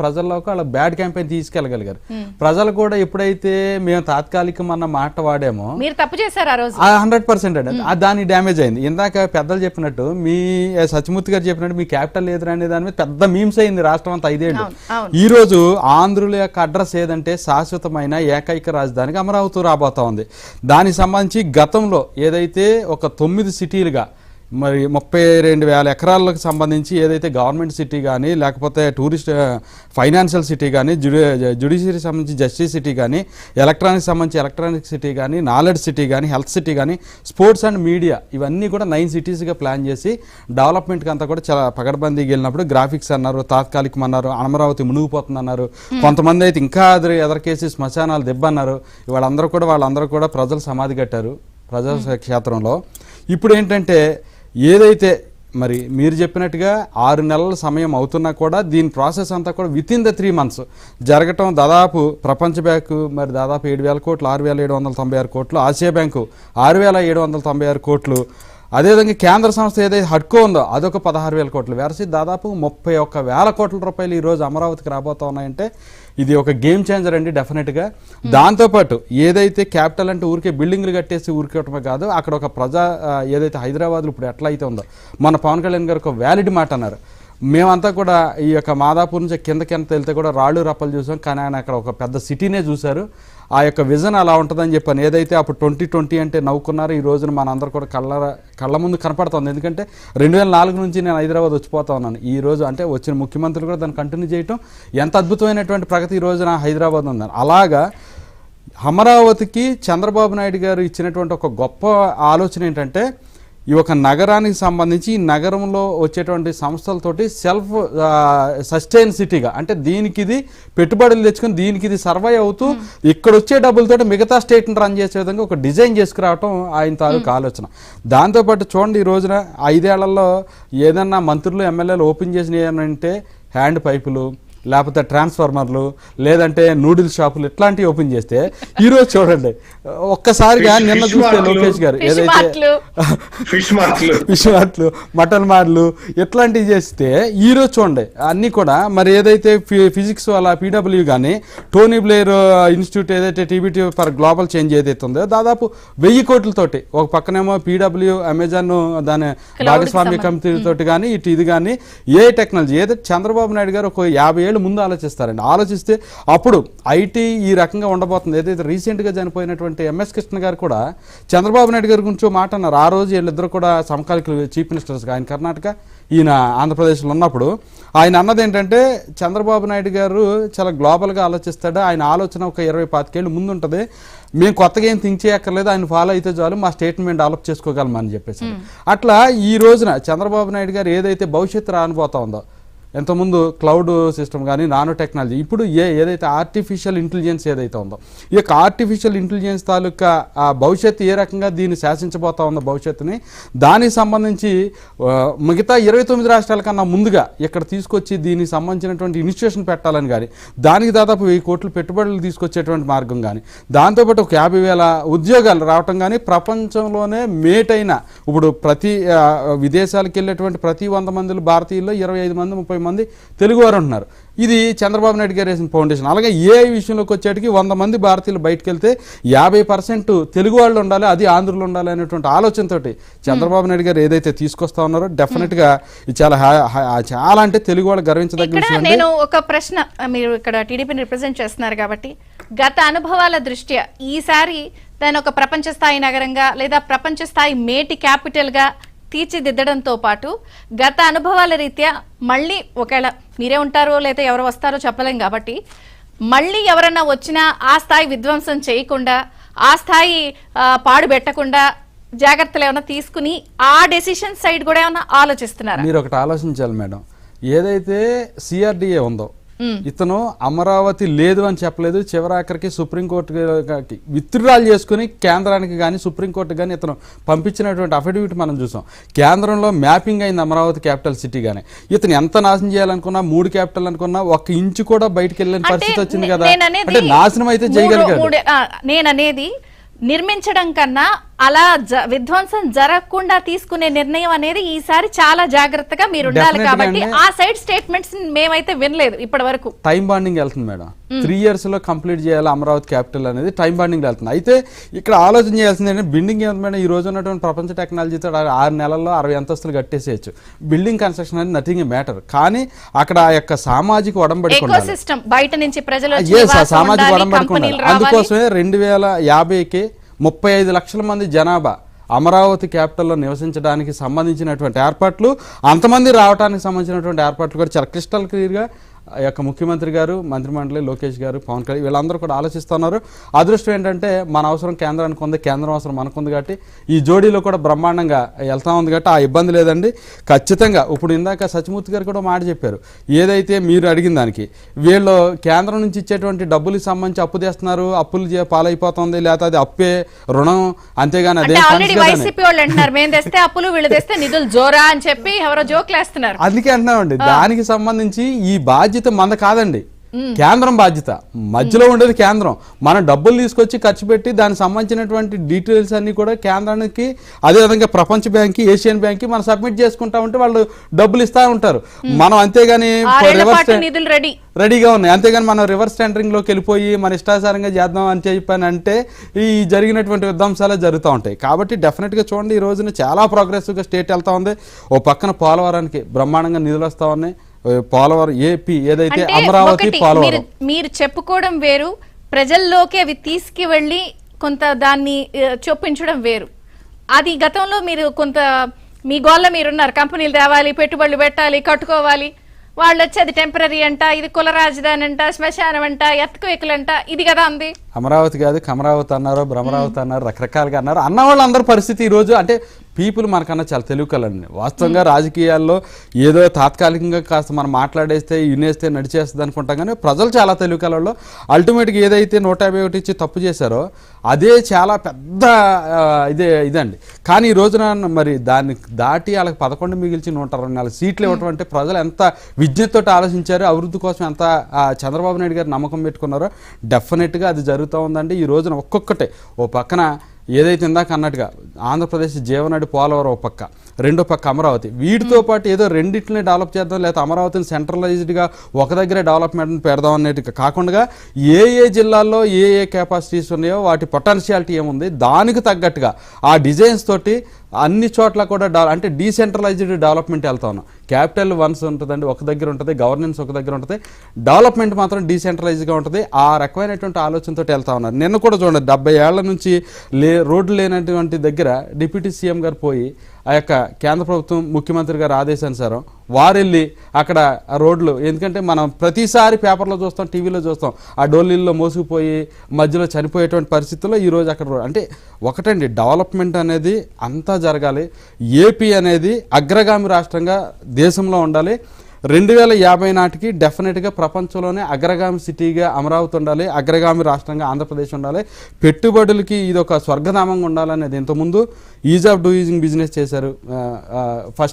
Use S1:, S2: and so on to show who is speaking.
S1: ప్రజల్లోకి వాళ్ళ bad campaign తీసుకెళ్ళగలిగారు. ప్రజలు కూడా ఎప్పుడైతే మేము తాత్కాలికం అన్న మాట వాడామో
S2: మీరు తప్పు చేశారు ఆ రోజు
S1: 100% అండి దాని డ్యామేజ్ అయింది. ఇందాక పెద్దలు చెప్పినట్టు మీ సత్యమూర్తి గారు చెప్పినట్టు మీ క్యాపిటల్ లేదు అనే దాని మీద పెద్ద మీమ్స్ అయింది రాష్ట్రం అంతా 5 ఏళ్ళు. ఈ రోజు ఆంధ్రుల యొక్క అడ్రస్ ఏదంటే శాశ్వతమైన ఏకైక రాజధానికి అమరావతి రాబోతా ఉంది. దానికి సంబంధించి గతంలో ఏదైతే ఒక 9 సిటీలుగా మరి 32,000 ఎకరాలకు సంబంధించి ఏదైతే గవర్నమెంట్ సిటీ కానీ లేకపోతే టూరిస్ట్ ఫైనాన్షియల్ సిటీ కానీ జ్యుడిషియరీ సంబంధించి జస్టిస్ సిటీ కానీ ఎలక్ట్రానిక్స్ సంబంధించి ఎలక్ట్రానిక్ సిటీ కానీ నాలెడ్జ్ సిటీ కానీ హెల్త్ సిటీ కానీ స్పోర్ట్స్ అండ్ మీడియా ఇవన్నీ కూడా 9 సిటీస్గా ప్లాన్ చేసి డెవలప్మెంట్కి అంతా కూడా చాలా పగడబందీకి వెళ్ళినప్పుడు గ్రాఫిక్స్ అన్నారు, తాత్కాలికం అన్నారు, అమరావతి మునిగిపోతుంది అన్నారు. కొంతమంది అయితే ఇంకా ఎదరికేసి శ్మశానాలు దెబ్బన్నారు. వాళ్ళందరూ కూడా ప్రజలు సమాధి కట్టారు ప్రజా క్షేత్రంలో. ఇప్పుడు ఏంటంటే ఏదైతే మరి మీరు చెప్పినట్టుగా 6 నెలల సమయం అవుతున్నా కూడా దీని ప్రాసెస్ అంతా కూడా వితిన్ ద 3 months జరగటం. దాదాపు ప్రపంచ బ్యాంకు మరి దాదాపు 7,000 కోట్లు 6,796 కోట్లు, ఆసియా బ్యాంకు 6,796 కోట్లు, అదేవిధంగా కేంద్ర సంస్థ ఏదైతే హడ్కో ఉందో అదొక 16,000 కోట్లు వేరసి దాదాపు 31,000 కోట్ల రూపాయలు ఈరోజు అమరావతికి రాబోతా ఉన్నాయంటే ఇది ఒక గేమ్ చేంజర్ అండి డెఫినెట్గా. దాంతోపాటు ఏదైతే క్యాపిటల్ అంటే ఊరికే బిల్డింగ్లు కట్టేసి ఊరికేయటమే కాదు, అక్కడ ఒక ఏదైతే హైదరాబాద్లో ఇప్పుడు ఎట్లా అయితే ఉందో మన పవన్ కళ్యాణ్ గారు ఒక వ్యాలిడ్ మాట అన్నారు. మేమంతా కూడా ఈ యొక్క మాదాపూర్ నుంచి కిందకి వెళ్తే కూడా రాళ్ళు రప్పలు చూసాం, కానీ ఆయన అక్కడ ఒక పెద్ద సిటీనే చూశారు. ఆ యొక్క విజన్ అలా ఉంటుందని చెప్పాను. ఏదైతే అప్పుడు 2020 అంటే నవ్వుకున్నారు, ఈ రోజున మనందరూ కూడా కళ్ళ ముందు కనపడుతుంది. ఎందుకంటే 2004 నుంచి నేను హైదరాబాద్ వచ్చిపోతా ఉన్నాను. ఈ రోజు అంటే వచ్చిన ముఖ్యమంత్రులు కూడా దాన్ని కంటిన్యూ చేయటం ఎంత అద్భుతమైనటువంటి ప్రగతి ఈ రోజున హైదరాబాద్ ఉందని. అలాగా అమరావతికి చంద్రబాబు నాయుడు గారు ఇచ్చినటువంటి ఒక గొప్ప ఆలోచన ఏంటంటే ఈ ఒక నగరానికి సంబంధించి ఈ నగరంలో వచ్చేటువంటి సంస్థలతోటి సెల్ఫ్ సస్టైన్ సిటీగా అంటే దీనికి ఇది పెట్టుబడులు తెచ్చుకొని దీనికి ఇది సర్వై అవుతూ ఇక్కడ వచ్చే డబ్బులతో మిగతా స్టేట్ని రన్ చేసే విధంగా ఒక డిజైన్ చేసుకురావటం ఆయన తాలూకు ఆలోచన. దాంతోపాటు చూడండి ఈ రోజున 5 ఏళ్లలో ఏదన్నా మంత్రులు ఎమ్మెల్యేలు ఓపెన్ చేసిన ఏమంటే హ్యాండ్ పైపులు లేకపోతే ట్రాన్స్ఫార్మర్లు లేదంటే నూడిల్స్ షాపులు ఇట్లాంటివి ఓపెన్ చేస్తే ఈరోజు చూడండి ఒక్కసారిగా నిన్న చూస్తే లోకేష్ గారు ఏదైతే ఫిష్ మార్ట్లు మటన్ మార్లు ఇట్లాంటివి చేస్తే ఈరోజు చూడండి అన్నీ కూడా మరి ఏదైతే ఫిజిక్స్ వాళ్ళ పీడబ్ల్యూ కానీ టోనీ బ్లేర్ ఇన్స్టిట్యూట్ ఏదైతే టీబీటీ ఫర్ గ్లోబల్ చేంజ్ ఏదైతే ఉందో దాదాపు 1,000 కోట్లతోటి ఒక పక్కనేమో పీడబ్ల్యూ అమెజాన్ దాని భాగస్వామ్య కంపెనీతోటి కానీ ఇది కానీ ఏ టెక్నాలజీ ఏదైతే చంద్రబాబు నాయుడు గారు ఒక 50 ఏళ్ళు ముందు ఆలోచిస్తారండి. ఆలోచిస్తే అప్పుడు ఐటీ ఈ రకంగా ఉండబోతుంది. ఏదైతే రీసెంట్గా చనిపోయినటువంటి ఎంఎస్ కృష్ణ గారు కూడా చంద్రబాబు నాయుడు గారి గురించి మాట అన్నారు. ఆ రోజు వీళ్ళిద్దరు కూడా సమకాలిక చీఫ్ మినిస్టర్స్గా ఆయన కర్ణాటక ఈయన ఆంధ్రప్రదేశ్లో ఉన్నప్పుడు ఆయన అన్నది ఏంటంటే చంద్రబాబు నాయుడు గారు చాలా గ్లోబల్గా ఆలోచిస్తాడు, ఆయన ఆలోచన ఒక 20-25 ఏళ్ళు ముందు ఉంటుంది, మేము కొత్తగా ఏం థింక్ చేయక్కర్లేదు, ఆయన ఫాలో అయితే చాలు మా స్టేట్ని మేము డెవలప్ చేసుకోగలమని చెప్పేసి. అట్లా ఈ రోజున చంద్రబాబు నాయుడు గారు ఏదైతే భవిష్యత్తు రానిపోతా ఉందో ఎంతోముందు క్లౌడ్ సిస్టమ్ కానీ నానో టెక్నాలజీ ఇప్పుడు ఏదైతే ఆర్టిఫిషియల్ ఇంటెలిజెన్స్ ఏదైతే ఉందో ఈ యొక్క ఆర్టిఫిషియల్ ఇంటెలిజెన్స్ తాలూకా ఆ భవిష్యత్తు ఏ రకంగా దీన్ని శాసించబోతా ఉందో భవిష్యత్తుని దానికి సంబంధించి మిగతా 29 రాష్ట్రాల కన్నా ముందుగా ఇక్కడ తీసుకొచ్చి దీనికి సంబంధించినటువంటి ఇన్స్టిట్యూషన్ పెట్టాలని కానీ దానికి దాదాపు 1,000 కోట్లు పెట్టుబడులు తీసుకొచ్చేటువంటి మార్గం కానీ దాంతోపాటు ఒక 50,000 ఉద్యోగాలు రావటం కానీ ప్రపంచంలోనే మేటైన ఇప్పుడు ప్రతి విదేశాలకు వెళ్ళేటువంటి ప్రతి 100 మంది భారతీయుల్లో 25 మంది 30 మంది తెలుగువారు ఉంటున్నారు. ఇది చంద్రబాబు నాయుడు గారు వేసిన ఫౌండేషన్. అలాగే ఏ విషయంలోకి వచ్చేటికి 100 మంది భారతీయులు బయటకు వెళ్తే 50% తెలుగు వాళ్ళు ఉండాలి, అది ఆంధ్రులు ఉండాలి అనేటువంటి ఆలోచనతోటి చంద్రబాబు నాయుడు గారు ఏదైతే తీసుకొస్తా ఉన్నారో డెఫినెట్ గా చాలా అంటే తెలుగు వాళ్ళు గర్వించదగ్గ విషయం.
S2: నేను ఒక ప్రశ్న, మీరు ఇక్కడ టీడీపీని రిప్రజెంట్ చేస్తున్నారు కాబట్టి గత అనుభవాల దృష్ట్యా ఈసారి దాని ఒక ప్రపంచ స్థాయి నగరంగా లేదా ప్రపంచ స్థాయి మేటి క్యాపిటల్ గా తీర్చిదిద్దడంతో పాటు గత అనుభవాల రీత్యా మళ్ళీ ఒకవేళ మీరే ఉంటారో లేదా ఎవరు వస్తారో చెప్పలేం కాబట్టి మళ్ళీ ఎవరన్నా వచ్చినా ఆ స్థాయి విధ్వంసం చేయకుండా ఆ స్థాయి పాడు పెట్టకుండా జాగ్రత్తలు ఏమైనా తీసుకుని ఆ డెసిషన్ సైడ్ కూడా ఏమైనా ఆలోచిస్తున్నారా?
S1: మీరు ఒకటి ఆలోచించాలి మేడం, ఏదైతే సిఆర్డిఏ ఉందో ఇతను అమరావతి లేదు అని చెప్పలేదు, చివరాఖరికి సుప్రీంకోర్టుకి విత్డ్రాల్ చేసుకుని కేంద్రానికి కానీ సుప్రీంకోర్టు కానీ ఇతను పంపించినటువంటి అఫిడవిట్ మనం చూసాం. కేంద్రంలో మ్యాపింగ్ అయింది అమరావతి క్యాపిటల్ సిటీ గానే. ఇతను ఎంత నాశనం చేయాలనుకున్నా 3 క్యాపిటల్ అనుకున్నా 1 ఇంచు కూడా బయటకు వెళ్ళిన పరిస్థితి వచ్చింది కదా. అంటే నాశనం అయితే చేయగలిగాడు.
S2: నేననేది నిర్మించడం కన్నా అలా విధ్వంసం జరగకుండా తీసుకునే నిర్ణయం అనేది ఈసారి చాలా జాగ్రత్తగా మీరు ఉండాలి. కాబట్టి ఆ సైడ్ స్టేట్మెంట్స్ మేమైతే వినలేదు ఇప్పటి వరకు.
S1: టైం బాండింగ్ వెళ్తుంది మేడం, 3 years లో కంప్లీట్ చేయాలి అమరావతి క్యాపిటల్ అనేది టైం బాండింగ్ వెళ్తుంది. అయితే ఇక్కడ ఆలోచన చేయాల్సింది ఏంటంటే బిల్డింగ్ ఏమిటి మేడం, ఈ రోజు ఉన్నటువంటి ప్రపంచ టెక్నాలజీతో 6 నెలల్లో 60 అంతస్తులు కట్టేసేయచ్చు. బిల్డింగ్ కన్స్ట్రక్షన్ అనేది నథింగ్ మ్యాటర్. కానీ అక్కడ ఆ యొక్క సామాజిక ఒడంబడిక
S2: ఎకోసిస్టమ్ బయట నుంచి ప్రజలు
S1: సామాజిక ఒడంబడిక ఉండాలి. అందుకోసమే 2050కి 35 లక్షల మంది జనాభా అమరావతి క్యాపిటల్లో నివసించడానికి సంబంధించినటువంటి ఏర్పాట్లు, అంతమంది రావడానికి సంబంధించినటువంటి ఏర్పాట్లు కూడా చాలా క్రిస్టల్ క్లియర్గా ఆ యొక్క ముఖ్యమంత్రి గారు, మంత్రిమండలి, లోకేష్ గారు, పవన్ కళ్యాణ్ వీళ్ళందరూ కూడా ఆలోచిస్తున్నారు. అదృష్టం ఏంటంటే మన అవసరం కేంద్రానికి ఉంది, కేంద్రం అవసరం మనకుంది కాబట్టి ఈ జోడీలో కూడా బ్రహ్మాండంగా వెళ్తా ఉంది కాబట్టి ఆ ఇబ్బంది లేదండి. ఖచ్చితంగా ఇప్పుడు ఇందాక సత్యమూర్తి గారు కూడా మాట చెప్పారు, ఏదైతే మీరు అడిగిన దానికి వీళ్ళు కేంద్రం నుంచి ఇచ్చేటువంటి డబ్బులకు సంబంధించి అప్పు తెస్తున్నారు, అప్పులు పాలైపోతుంది, లేకపోతే అది అప్పే రుణం, అంతేగాని అదే అందుకే అంటున్నామండి. దానికి సంబంధించి ఈ బాధ్యత మంద కాదండి, కేంద్రం బాధ్యత. మధ్యలో ఉండేది కేంద్రం. మనం డబ్బులు తీసుకొచ్చి ఖర్చు పెట్టి దానికి సంబంధించినటువంటి డీటెయిల్స్ అన్ని కూడా కేంద్రానికి, అదేవిధంగా ప్రపంచ బ్యాంక్కి, ఏషియన్ బ్యాంక్కి మనం సబ్మిట్ చేసుకుంటా ఉంటే వాళ్ళు డబ్బులు ఇస్తా ఉంటారు. మనం అంతేగాని రెడీగా ఉన్నాయి, అంతేగాని మనం రివర్స్ టెండరింగ్ లోకి వెళ్ళిపోయి మన ఇష్టాసారంగా చేద్దాం అని చెప్పానంటే ఈ జరిగినటువంటి విధ్వంసాలే జరుగుతూ ఉంటాయి. కాబట్టి డెఫినెట్గా చూడండి, ఈ రోజున చాలా ప్రోగ్రెసివ్గా స్టేట్ వెళ్తా ఉంది. ఓ పక్కన పోలవరానికి బ్రహ్మాండంగా నిధులు వస్తూ ఉన్నాయి. పోలవరం ఏపీ ఏదైతే అమరావతి పోలవరం
S2: మీరు చెప్పుకోవడం వేరు, ప్రజల్లోకి అవి తీసుకువెళ్ళి కొంత దాన్ని చొప్పించడం వేరు. అది గతంలో మీరు కొంత మీ గోళ్ళ మీరున్నారు, కంపెనీలు తేవాలి, పెట్టుబడులు పెట్టాలి, కట్టుకోవాలి, వాళ్ళు వచ్చి అది టెంపరీ అంట, ఇది కుల రాజధాని అంట, శ్మశానం అంట, ఎత్తుకువేకులు అంట, ఇది కదా అంది.
S1: అమరావతి కాదు కమరావతి అన్నారు, భ్రమరావతి అన్నారు, రకరకాలుగా అన్నారు. అన్న వాళ్ళందరి పరిస్థితి ఈ రోజు అంటే పీపుల్ మనకన్నా చాలా తెలివికలండి. వాస్తవంగా రాజకీయాల్లో ఏదో తాత్కాలికంగా కాస్త మనం మాట్లాడేస్తే వినేస్తే నడిచేస్తుంది అనుకుంటాం, కానీ ప్రజలు చాలా తెలివికలలో. అల్టిమేట్గా ఏదైతే 151 ఇచ్చి తప్పు చేశారో అదే చాలా పెద్ద ఇదండి. కానీ ఈ రోజున మరి దాన్ని దాటి వాళ్ళకి 11 మిగిల్చి 124 సీట్లు ఇవ్వటం అంటే ప్రజలు ఎంత విజ్ఞతతో ఆలోచించారు, అభివృద్ధి కోసం ఎంత చంద్రబాబు నాయుడు గారు నమ్మకం పెట్టుకున్నారో డెఫినెట్గా అది జరుగుతూ ఉందండి. ఈ రోజున ఒక్కొక్కటే ఓ పక్కన ఏదైతే ఇందాక అన్నట్టుగా ఆంధ్రప్రదేశ్ జీవనాడి పోలవరం ఒక పక్క, రెండో పక్క అమరావతి. వీటితో పాటు ఏదో రెండింటిని డెవలప్ చేద్దాం, లేకపోతే అమరావతిని సెంట్రలైజ్డ్గా ఒక దగ్గరే డెవలప్మెంట్ పెడదాం అనేది కాకుండా ఏ జిల్లాల్లో ఏ కెపాసిటీస్ ఉన్నాయో వాటి పొటెన్షియాలిటీ ఏముంది దానికి తగ్గట్టుగా ఆ డిజైన్స్ తోటి అన్ని చోట్ల కూడా అంటే డీసెంట్రలైజ్డ్ డెవలప్మెంట్ వెళ్తా ఉన్నాం. క్యాపిటల్ వన్స్ ఉంటుందండి, ఒక దగ్గర ఉంటుంది, గవర్నెన్స్ ఒక దగ్గర ఉంటుంది, డెవలప్మెంట్ మాత్రం డీసెంట్రలైజ్గా ఉంటుంది. ఆ రకమైనటువంటి ఆలోచనతో వెళ్తా ఉన్నారు. నిన్న కూడా చూడండి, 70 ఏళ్ల నుంచి రోడ్లు లేనటువంటి దగ్గర డిప్యూటీ సీఎం గారు పోయి ఆ యొక్క కేంద్ర ప్రభుత్వం ముఖ్యమంత్రి గారు ఆదేశానుసారం వారు వెళ్ళి అక్కడ రోడ్లు, ఎందుకంటే మనం ప్రతిసారి పేపర్లో చూస్తాం, టీవీలో చూస్తాం, ఆ డోలీల్లో మోసుకుపోయి మధ్యలో చనిపోయేటువంటి పరిస్థితుల్లో ఈరోజు అక్కడ అంటే ఒకటండి, డెవలప్మెంట్ అనేది అంతా జరగాలి. ఏపీ అనేది అగ్రగామి రాష్ట్రంగా దేశంలో ఉండాలి. 2050 నాటికి డెఫినెట్గా ప్రపంచంలోనే అగ్రగామి సిటీగా అమరావతి ఉండాలి, అగ్రగామి రాష్ట్రంగా ఆంధ్రప్రదేశ్ ఉండాలి. పెట్టుబడులకి ఇది ఒక స్వర్గధామంగా ఉండాలనేది ఇంతకుముందు ఈజ్ ఆఫ్ డూయింగ్ బిజినెస్ చేశారు. ఫస్ట్